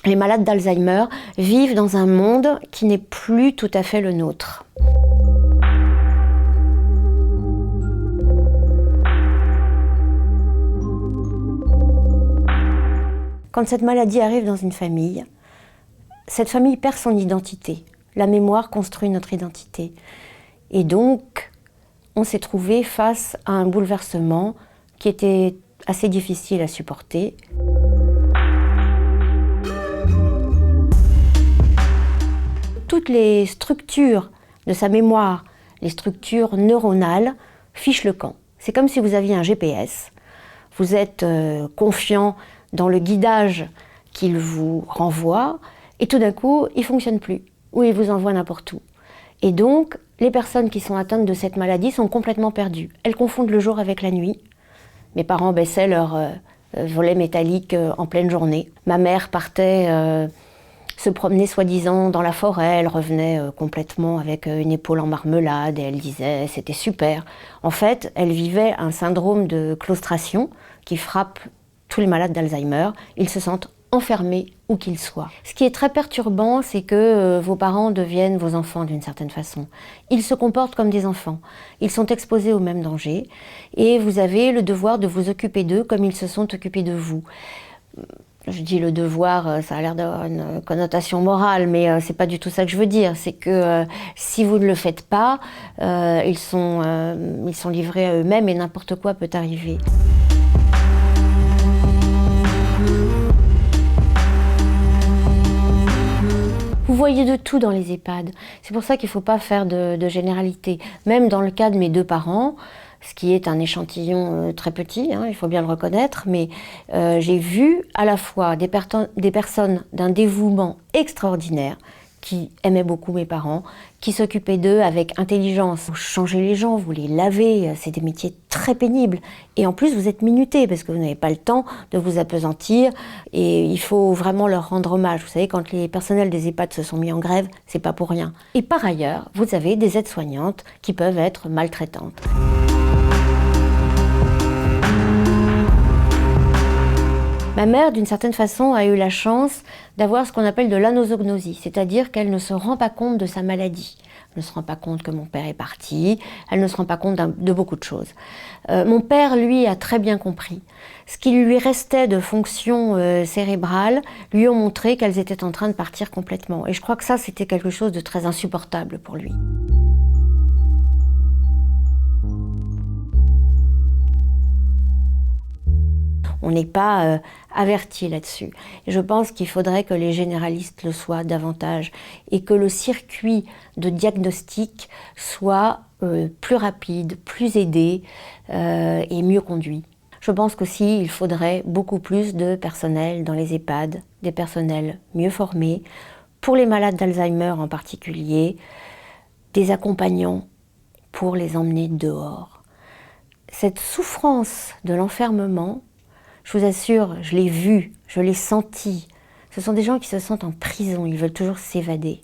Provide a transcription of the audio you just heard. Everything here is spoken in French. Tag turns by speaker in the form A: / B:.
A: Les malades d'Alzheimer vivent dans un monde qui n'est plus tout à fait le nôtre. Quand cette maladie arrive dans une famille, cette famille perd son identité. La mémoire construit notre identité. Et donc, on s'est trouvé face à un bouleversement qui était assez difficile à supporter. Toutes les structures de sa mémoire, les structures neuronales, fichent le camp. C'est comme si vous aviez un GPS. Vous êtes confiant dans le guidage qu'il vous renvoie, et tout d'un coup, il ne fonctionne plus, ou il vous envoie n'importe où. Et donc, les personnes qui sont atteintes de cette maladie sont complètement perdues. Elles confondent le jour avec la nuit. Mes parents baissaient leur volet métallique en pleine journée. Ma mère partait se promener soi-disant dans la forêt, elle revenait complètement avec une épaule en marmelade et elle disait c'était super. En fait, elle vivait un syndrome de claustration qui frappe tous les malades d'Alzheimer. Ils se sentent enfermés où qu'ils soient. Ce qui est très perturbant, c'est que vos parents deviennent vos enfants d'une certaine façon. Ils se comportent comme des enfants. Ils sont exposés aux mêmes dangers et vous avez le devoir de vous occuper d'eux comme ils se sont occupés de vous. Je dis le devoir, ça a l'air d'avoir une connotation morale, mais c'est pas du tout ça que je veux dire. C'est que si vous ne le faites pas, ils sont livrés à eux-mêmes et n'importe quoi peut arriver. Vous voyez de tout dans les EHPAD. C'est pour ça qu'il ne faut pas faire de généralité. Même dans le cas de mes deux parents, ce qui est un échantillon très petit, hein, il faut bien le reconnaître, mais j'ai vu à la fois des personnes d'un dévouement extraordinaire, qui aimaient beaucoup mes parents, qui s'occupaient d'eux avec intelligence. Vous changez les gens, vous les lavez, c'est des métiers très pénibles. Et en plus, vous êtes minuté parce que vous n'avez pas le temps de vous appesantir et il faut vraiment leur rendre hommage. Vous savez, quand les personnels des EHPAD se sont mis en grève, c'est pas pour rien. Et par ailleurs, vous avez des aides-soignantes qui peuvent être maltraitantes. Ma mère, d'une certaine façon, a eu la chance d'avoir ce qu'on appelle de l'anosognosie, c'est-à-dire qu'elle ne se rend pas compte de sa maladie. Elle ne se rend pas compte que mon père est parti, elle ne se rend pas compte de beaucoup de choses. Mon père, lui, a très bien compris. Ce qui lui restait de fonctions cérébrales lui ont montré qu'elles étaient en train de partir complètement. Et je crois que ça, c'était quelque chose de très insupportable pour lui. On n'est pas averti là-dessus. Je pense qu'il faudrait que les généralistes le soient davantage et que le circuit de diagnostic soit plus rapide, plus aidé et mieux conduit. Je pense qu'aussi il faudrait beaucoup plus de personnel dans les EHPAD, des personnels mieux formés, pour les malades d'Alzheimer en particulier, des accompagnants pour les emmener dehors. Cette souffrance de l'enfermement, je vous assure, je l'ai vu, je l'ai senti. Ce sont des gens qui se sentent en prison, ils veulent toujours s'évader.